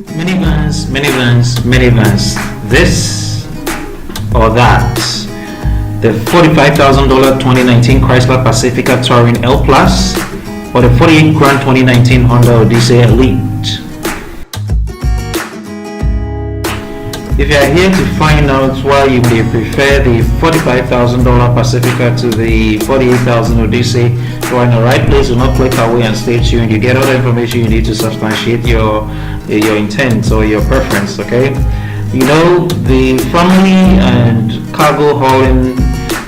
Minivans, this or that. The $45,000 2019 Chrysler Pacifica Touring L Plus or the $48,000 2019 Honda Odyssey Elite. If you are here to find out why you may prefer the $45,000 Pacifica to the $48,000 Odyssey, you are in the right place. Do not click away and stay tuned. You get all the information you need to substantiate your intent or your preference. Okay, you know, the family and cargo hauling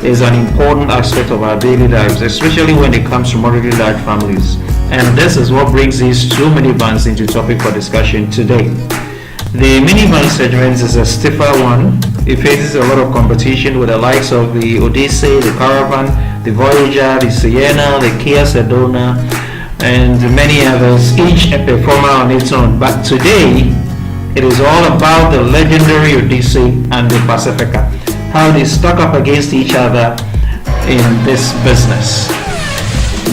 is an important aspect of our daily lives, especially when it comes to moderately large families. And this is what brings these two minivans into topic for discussion today. The minivan segment is a stiffer one. It faces a lot of competition with the likes of the Odyssey, the Caravan, the Voyager, the Sienna, the Kia Sedona, and many others, each a performer on its own. But today, it is all about the legendary Odyssey and the Pacifica, how they stack up against each other in this business.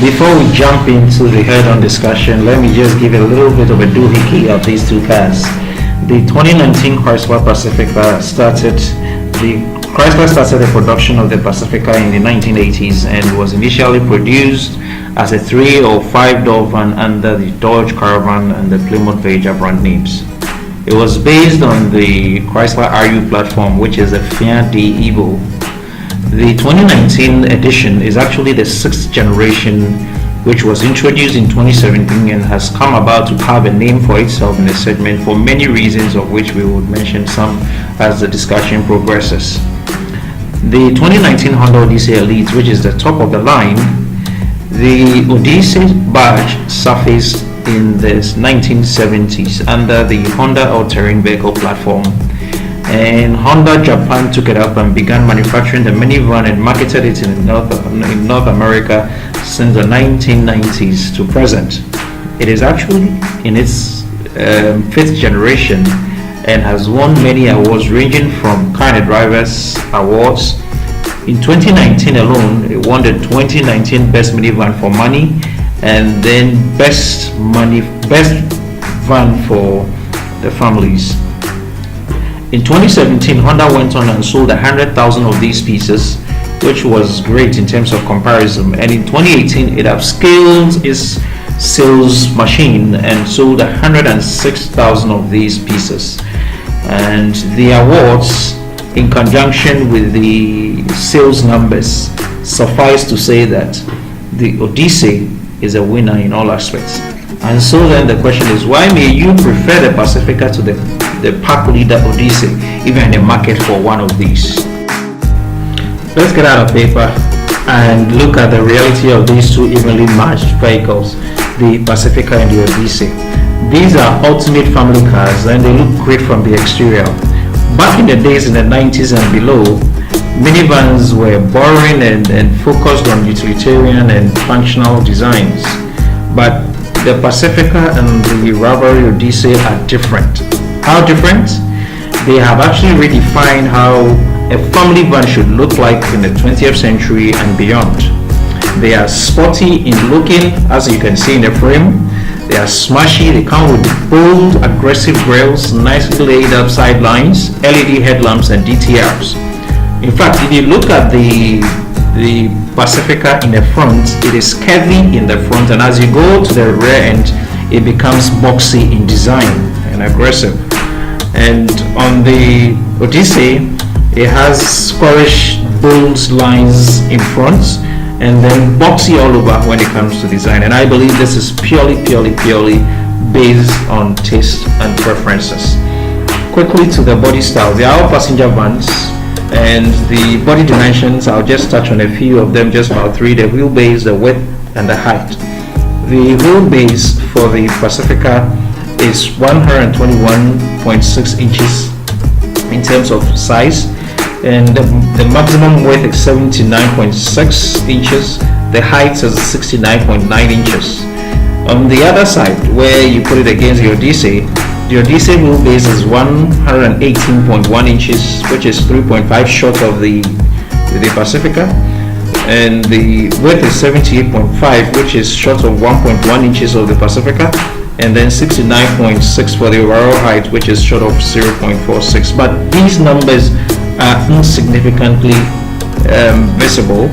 Before we jump into the head-on discussion, let me just give a little bit of a doohickey of these two cars. The 2019 Chrysler Pacifica started the production of the Pacifica in the 1980s and was initially produced as a 3 or 5 door van under the Dodge Caravan and the Plymouth Voyager brand names. It was based on the Chrysler RU platform, which is a Fiat D Evo. The 2019 edition is actually the 6th generation, which was introduced in 2017 and has come about to carve a name for itself in the segment for many reasons, of which we would mention some as the discussion progresses. The 2019 Honda Odyssey Elite, which is the top of the line, the Odyssey badge surfaced in the 1970s under the Honda all-terrain vehicle platform, and Honda Japan took it up and began manufacturing the minivan and marketed it in North America since the 1990s to present. It is actually in its 5th generation and has won many awards ranging from GhDriveAutos awards. In 2019 alone, it won the 2019 Best Minivan for Money and then Best Van for the Families. In 2017, Honda went on and sold 100,000 of these pieces, which was great in terms of comparison. And in 2018, it upscaled its sales machine and sold 106,000 of these pieces. And the awards, in conjunction with the sales numbers, suffice to say that the Odyssey is a winner in all aspects. And so then the question is, why may you prefer the Pacifica to the pack leader Odyssey, even in the market for one of these? Let's get out of paper and look at the reality of these two evenly matched vehicles, the Pacifica and the Odyssey. These are ultimate family cars and they look great from the exterior. Back in the days in the 90s and below, minivans were boring and focused on utilitarian and functional designs. But the Pacifica and the rivalry Odyssey are different. How different? They have actually redefined how a family van should look like in the 20th century and beyond. They are sporty in looking, as you can see in the frame. They are smashy. They come with bold, aggressive grills, nicely laid up sidelines, LED headlamps, and DTRs. In fact, if you look at the Pacifica in the front, it is curvy in the front, and as you go to the rear end, it becomes boxy in design and aggressive. And on the Odyssey, it has squarish, bold lines in front, and then boxy all over when it comes to design. And I believe this is purely based on taste and preferences. Quickly to the body style. They are all passenger vans, and the body dimensions, I'll just touch on a few of them, just about 3. The wheelbase, the width, and the height. The wheelbase for the Pacifica is 121.6 inches in terms of size, and the maximum width is 79.6 inches. The height is 69.9 inches. On the other side, where you put it against the Odyssey wheelbase is 118.1 inches, which is 3.5 short of the Pacifica, and the width is 78.5, which is short of 1.1 inches of the Pacifica, and then 69.6 for the overall height, which is short of 0.46. But these numbers are insignificantly visible,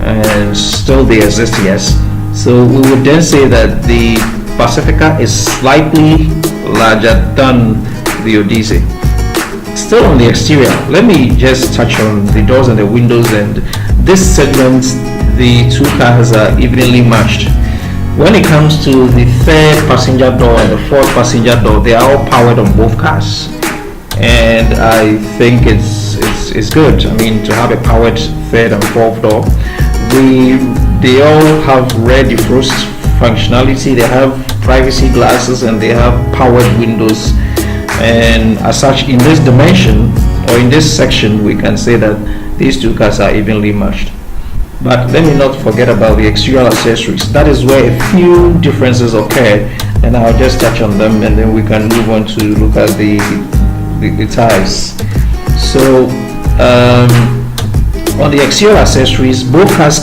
and still they exist, yes. So we would then say that the Pacifica is slightly larger than the Odyssey. Still on the exterior, let me just touch on the doors and the windows. And this segment, the two cars are evenly matched. When it comes to the third passenger door and the fourth passenger door, they are all powered on both cars, and I think it's good. I mean, to have a powered third and fourth door. They all have rear defrost functionality, they have privacy glasses, and they have powered windows. And as such, in this dimension or in this section, we can say that these two cars are evenly matched. But let me not forget about the exterior accessories. That is where a few differences occur, and I'll just touch on them, and then we can move on to look at the tires. So on the exterior accessories, both trims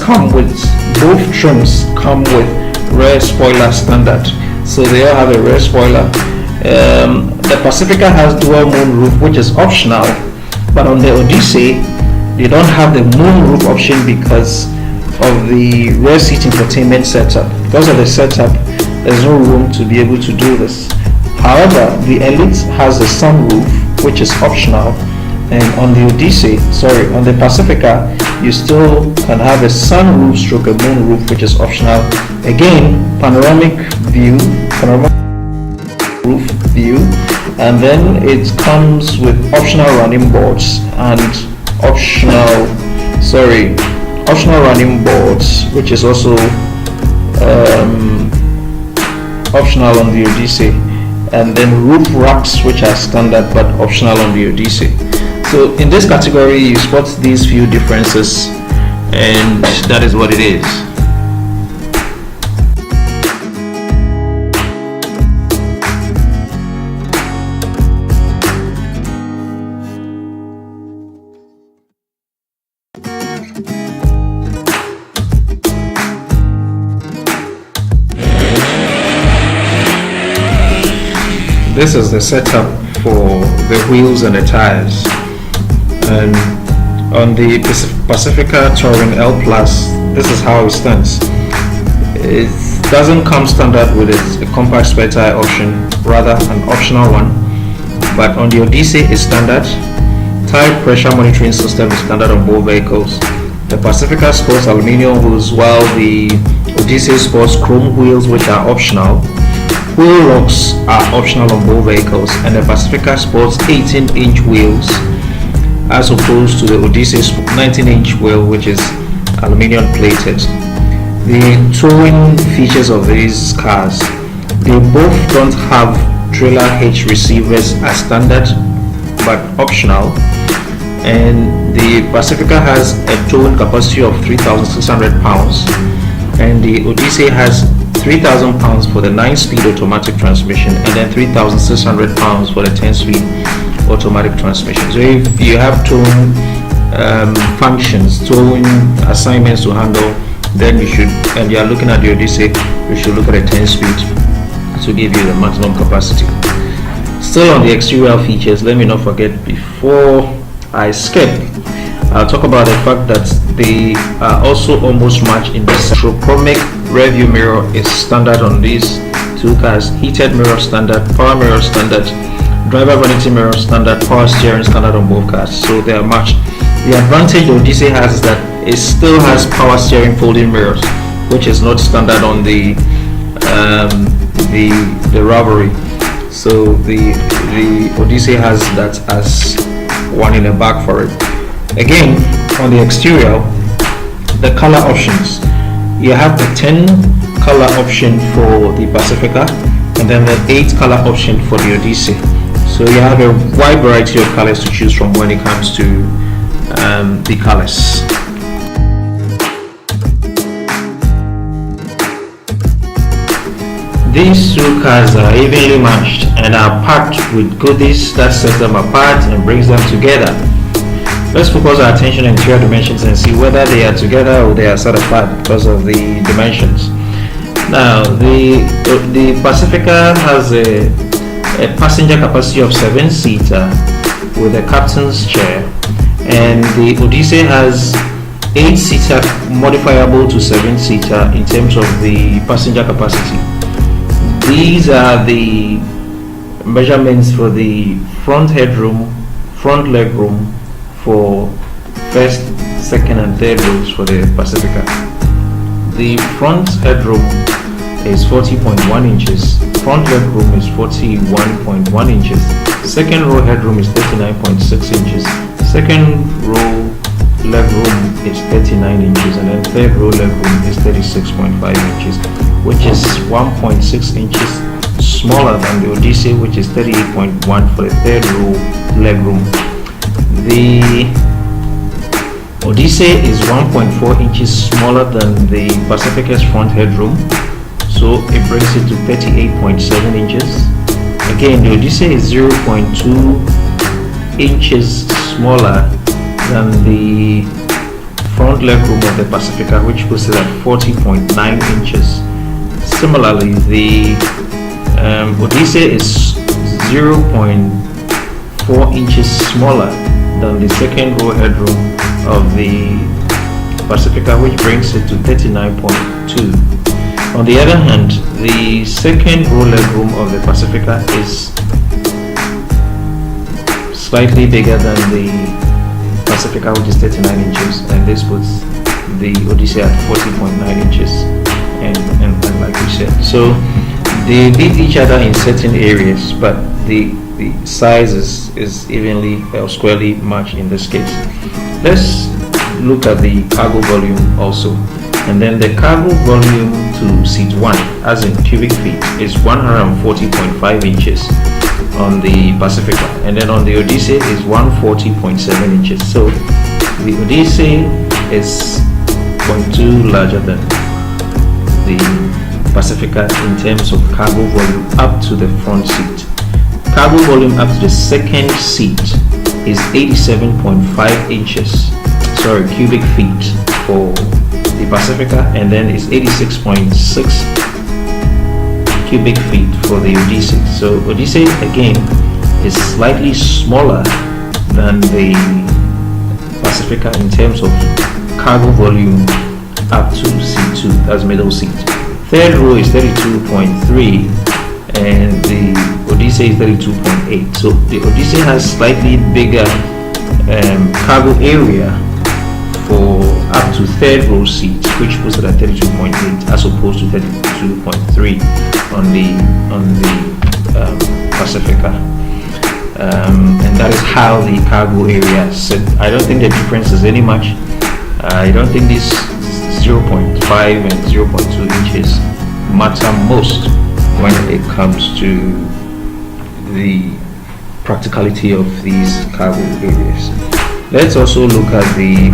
come with rear spoiler standard. So they all have a rear spoiler. The Pacifica has dual moonroof, which is optional, but on the Odyssey they don't have the moonroof option because of the rear seat infotainment setup. Because of the setup, there's no room to be able to do this. However, the Elite has a sunroof, which is optional, and on the on the Pacifica, you still can have a sunroof stroke a moonroof, which is optional. Again, panoramic roof view, and then it comes with optional running boards and optional running boards, which is also optional on the Odyssey, and then roof racks, which are standard but optional on the Odyssey. So in this category, you spot these few differences, and that is what it is. This is the setup for the wheels and the tires. And on the Pacifica Touring L Plus, this is how it stands. It doesn't come standard with a compact spare tire option, rather an optional one. But on the Odyssey, it's standard. Tire pressure monitoring system is standard on both vehicles. The Pacifica sports aluminium wheels, while the Odyssey sports chrome wheels, which are optional. Wheel locks are optional on both vehicles, and the Pacifica sports 18-inch wheels as opposed to the Odyssey's 19-inch wheel, which is aluminum plated. The towing features of these cars, they both don't have trailer hitch receivers as standard but optional, and the Pacifica has a towing capacity of 3,600 pounds, and the Odyssey has 3,000 pounds for the 9-speed automatic transmission, and then 3,600 pounds for the 10-speed automatic transmission. So if you have towing functions, towing assignments to handle, then you should, and you are looking at the Odyssey, you should look at a 10-speed to give you the maximum capacity. Still on the exterior features, let me not forget, before I skip, I'll talk about the fact that they are also almost matched in the chromic rear view mirror is standard on these two cars, heated mirror standard, power mirror standard, driver vanity mirror standard, power steering standard on both cars, so they are matched. The advantage Odyssey has is that it still has power steering folding mirrors, which is not standard on the Rivalry. So the Odyssey has that as one in the back for it. Again, on the exterior, the color options, you have the 10 color option for the Pacifica, and then the 8 color option for the Odyssey. So you have a wide variety of colors to choose from when it comes to the colors. These two cars are evenly matched and are packed with goodies that set them apart and brings them together. Let's focus our attention on interior dimensions and see whether they are together or they are set apart because of the dimensions. Now the Pacifica has a passenger capacity of 7-seater with a captain's chair, and the Odyssey has 8-seater modifiable to 7-seater in terms of the passenger capacity. These are the measurements for the front headroom, front legroom for first, second and third rows for the Pacifica. The front headroom is 40.1 inches, front legroom is 41.1 inches, second row headroom is 39.6 inches, second row legroom is 39 inches, and then third row legroom is 36.5 inches, which is 1.6 inches smaller than the Odyssey, which is 38.1 for the third row legroom. The Odyssey is 1.4 inches smaller than the Pacifica's front headroom, so it brings it to 38.7 inches. Again, the Odyssey is 0.2 inches smaller than the front legroom of the Pacifica, which puts it at 40.9 inches. Similarly, the Odyssey is 0.4 inches smaller than the second row headroom of the Pacifica, which brings it to 39.2. On the other hand, the second row legroom of the Pacifica is slightly bigger than the Pacifica, which is 39 inches, and this puts the Odyssey at 40.9 inches, and like we said, so they beat each other in certain areas, but the size is evenly or squarely matched in this case. Let's look at the cargo volume also, and then the cargo volume to seat 1, as in cubic feet, is 140.5 inches on the Pacifica, and then on the Odyssey is 140.7 inches. So the Odyssey is 0.2 larger than the Pacifica in terms of cargo volume up to the front seat. Cargo volume up to the second seat is 87.5 inches, cubic feet for the Pacifica, and then it's 86.6 cubic feet for the Odyssey. So Odyssey again is slightly smaller than the Pacifica in terms of cargo volume up to seat 2, that's middle seat. Third row is 32.3 and the Odyssey is 32.8. So the Odyssey has slightly bigger cargo area for up to third row seats, which puts it at 32.8 as opposed to 32.3 on the Pacifica, and that is how the cargo area is set. I don't think the difference is any much. I don't think this 0.5 and 0.2 inches matter most when it comes to the practicality of these cargo areas. Let's also look at the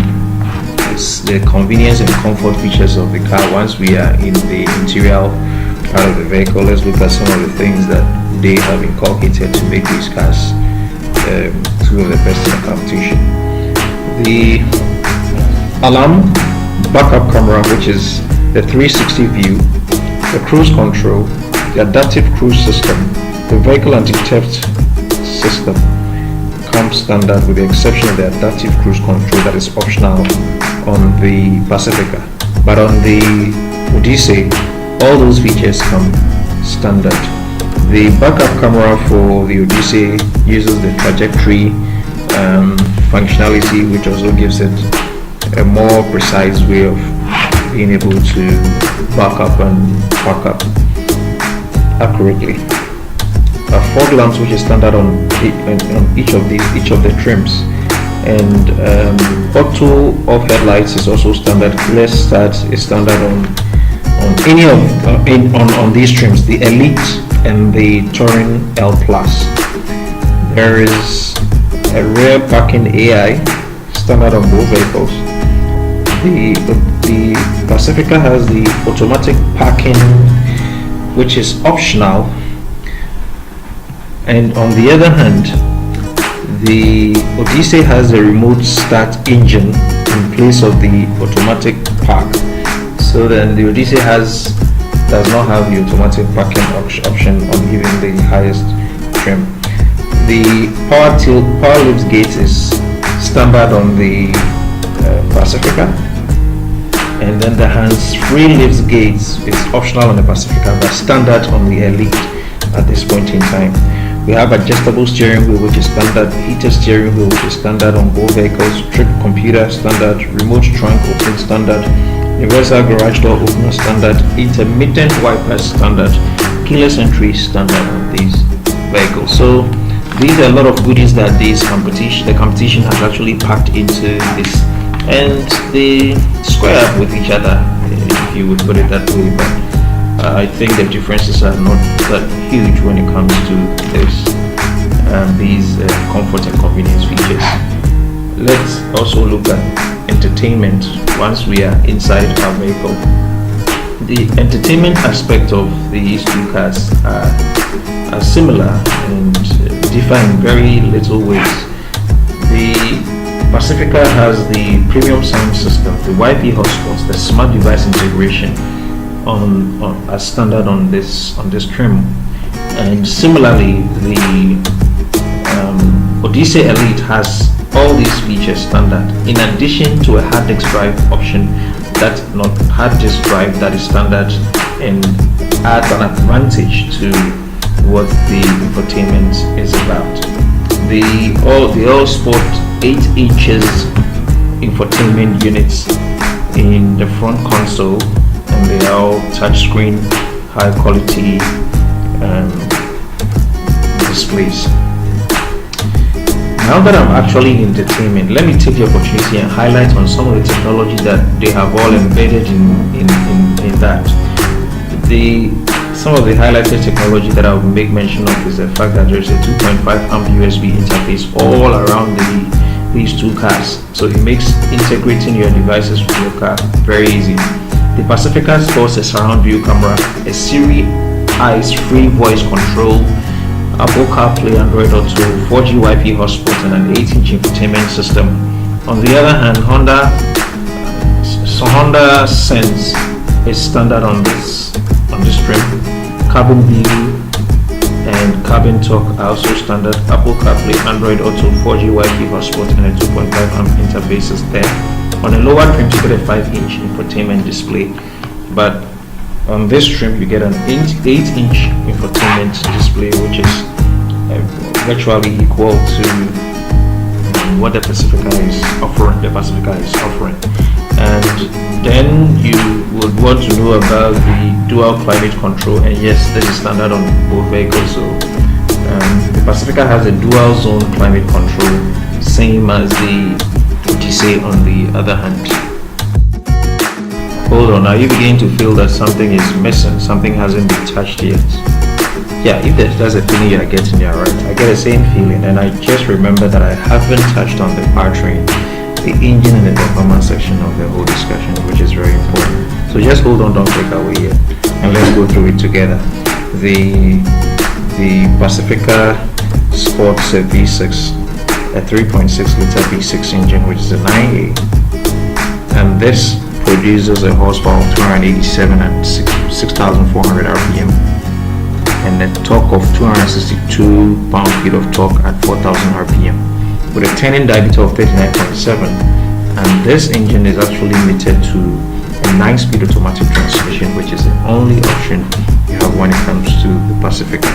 convenience and comfort features of the car. Once we are in the interior part of the vehicle, let's look at some of the things that they have inculcated to make these cars two of the best in the competition. The alarm, backup camera, which is the 360 view, the cruise control, the adaptive cruise system, the vehicle anti-theft system comes standard with the exception of the adaptive cruise control that is optional on the Pacifica, but on the Odyssey all those features come standard. The backup camera for the Odyssey uses the trajectory functionality, which also gives it a more precise way of being able to back up and park up accurately. Fog lamps, which is standard on each of the trims, and auto off headlights is also standard. Keyless start is standard on any of on these trims, the Elite and the Touring L Plus. There is a rear parking AI standard on both vehicles. The Pacifica has the automatic parking, which is optional, and on the other hand, the Odyssey has a remote start engine in place of the automatic park. So then the Odyssey has does not have the automatic parking option on even the highest trim. The power lift gate is standard on the Pacifica, and then the hands-free lift gate is optional on the Pacifica but standard on the Elite at this point in time. We have adjustable steering wheel, which is standard, heated steering wheel, which is standard on both vehicles, trip computer standard, remote trunk opening standard, universal garage door opener standard, intermittent wipers standard, keyless entry standard on these vehicles. So these are a lot of goodies that the competition has actually packed into this, and they square up with each other, if you would put it that way. But I think the differences are not that huge when it comes to these comfort and convenience features. Let's also look at entertainment once we are inside our vehicle. The entertainment aspect of these two cars are similar and differ in very little ways. The Pacifica has the premium sound system, the Wi-Fi hotspots, the smart device integration as standard on this trim, and similarly the Odyssey Elite has all these features standard, in addition to a hard disk drive option that not hard disk drive that is standard and adds an advantage to what the infotainment is about. The all sport 8 inches infotainment units in the front console, and they are all touchscreen, high quality displays. Now that I'm actually in entertainment, let me take the opportunity and highlight on some of the technology that they have all embedded in that. Some of the highlighted technology that I will make mention of is the fact that there's a 2.5 amp USB interface all around these two cars, so it makes integrating your devices with your car very easy. The Pacifica sports a surround view camera, a Siri Eyes free voice control, Apple CarPlay, Android Auto, 4G Wi-Fi hotspot, and an 8-inch infotainment system. On the other hand, Honda Sense is standard on this trim. Cabin view and cabin talk are also standard. Apple CarPlay, Android Auto, 4G Wi-Fi hotspot, and a 2.5 amp interface is there. On a lower trim, you get a 5-inch infotainment display, but on this trim you get an 8-inch infotainment display, which is virtually equal to what the Pacifica is offering. And then you would want to know about the dual climate control, and yes, this is standard on both vehicles. So the Pacifica has a dual zone climate control, same as the Odyssey on the other hand. Hold on, are you beginning to feel that something is missing, something hasn't been touched yet? Yeah, if that's a feeling you are getting, you're right. I get the same feeling, and I just remember that I haven't touched on the powertrain, the engine, and the performance section of the whole discussion, which is very important. So just hold on, don't click away yet, and let's go through it together. The Pacifica sports a V6, a 3.6 liter V6 engine, which is a 9A, and this produces a horsepower of 287 at 6,400 RPM, and a torque of 262 pound-feet of torque at 4,000 RPM, with a turning diameter of 39.7. And this engine is actually limited to a 9-speed automatic transmission, which is the only option you have when it comes to the Pacifica.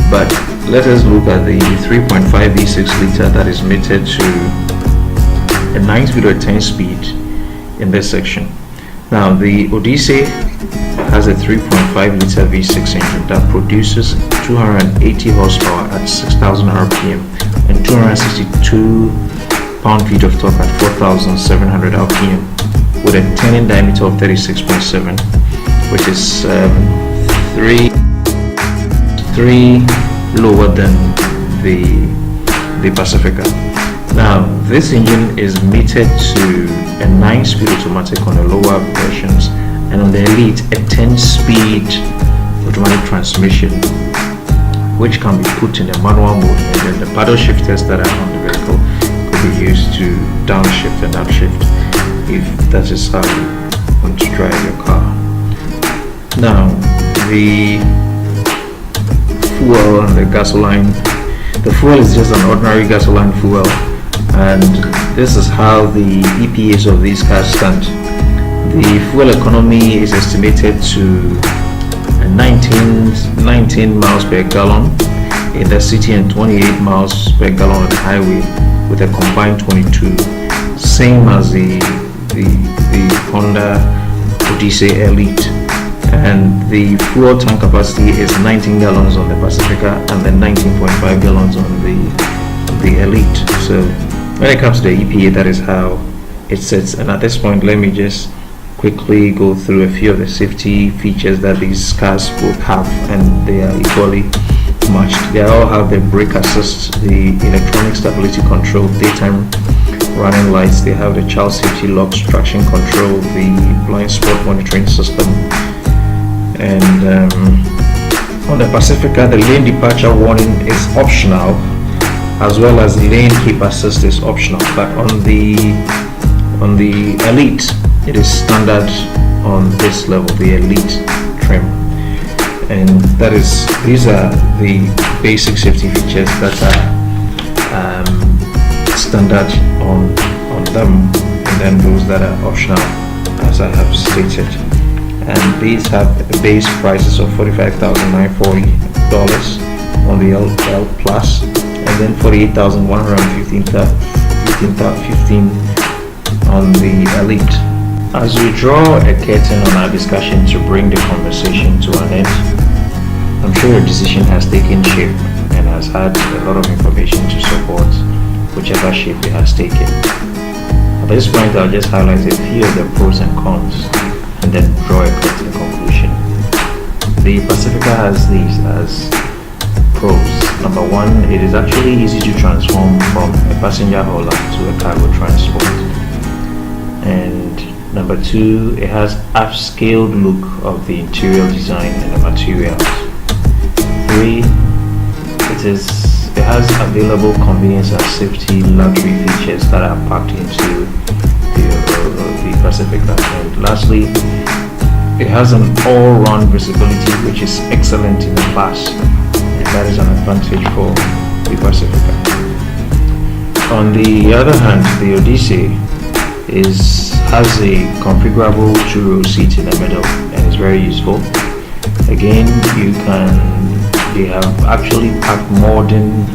But let us look at the 3.5 V6 liter that is limited to a 9-speed or 10-speed in this section. Now the Odyssey has a 3.5 liter V6 engine that produces 280 horsepower at 6,000 RPM and 262 pound-feet of torque at 4,700 RPM, with a turning diameter of 36.7, which is 3 lower than the Pacifica. Now this engine is mated to a 9-speed automatic on the lower versions, and on the Elite a 10-speed automatic transmission, which can be put in a manual mode, and then the paddle shifters that are on the vehicle could be used to downshift and upshift if that is how you want to drive your car. Now, the fuel and the gasoline. The fuel is just an ordinary gasoline fuel, and this is how the EPAs of these cars stand. The fuel economy is estimated to 19 miles per gallon in the city and 28 miles per gallon on the highway, with a combined 22, same as the Honda Odyssey Elite. And the fuel tank capacity is 19 gallons on the Pacifica and then 19.5 gallons on the Elite. So when it comes to the EPA, that is how it sits. And at this point, let me just quickly go through a few of the safety features that these cars both have, and they are equally matched. They all have the brake assist, the electronic stability control, daytime running lights. They have the child safety locks, traction control, the blind spot monitoring system. And on the Pacifica, the lane departure warning is optional, as well as lane keep assist is optional. But on the Elite, it is standard on this level, the Elite trim. And these are the basic safety features that are standard on them, and then those that are optional, as I have stated. And these have base prices of $45,940 on the L Plus, and then $48,115 on the Elite. As we draw a curtain on our discussion to bring the conversation to an end, I'm sure your decision has taken shape and has had a lot of information to support whichever shape it has taken. At this point, I'll just highlight a few of the pros and cons and then draw a clear conclusion. The Pacifica has these as pros. Number one, it is actually easy to transform from a passenger hauler to a cargo transport. And number two, it has upscaled look of the interior design and the materials. Three, it has available convenience and safety luxury features that are packed into the Pacifica. And lastly, it has an all-round visibility which is excellent in the class, and that is an advantage for the Pacifica. On the other hand, the Odyssey has a configurable two-row seat in the middle and is very useful. Again, they have actually packed modern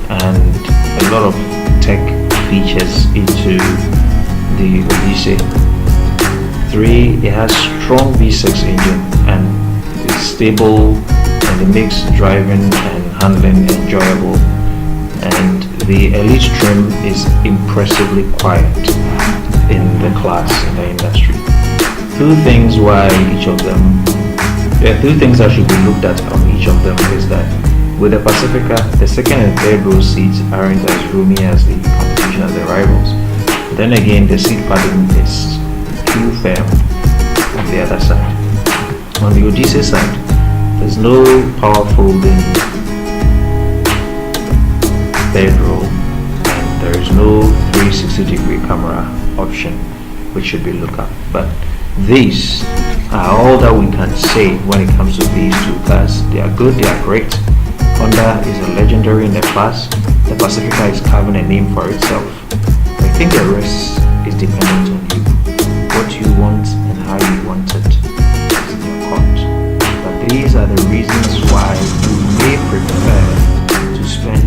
and a lot of tech features into the Odyssey. 3, it has strong V6 engine and it's stable, and it makes driving and handling enjoyable. And the Elite trim is impressively quiet in the class, in the industry. There are 2 things that should be looked at on each of them is that with the Pacifica, the second and third row seats aren't as roomy as the competition and the rivals. Then again, the seat padding is too firm on the other side. On the Odyssey side, there's no power folding third row, and there is no 360-degree camera option, which should be looked at. But these are all that we can say when it comes to these 2 cars. They are good, they are great. Honda is a legendary in the class. The Pacifica is carving a name for itself. I think the rest is dependent on you. What you want and how you want it is in your court. But these are the reasons why you may prefer to spend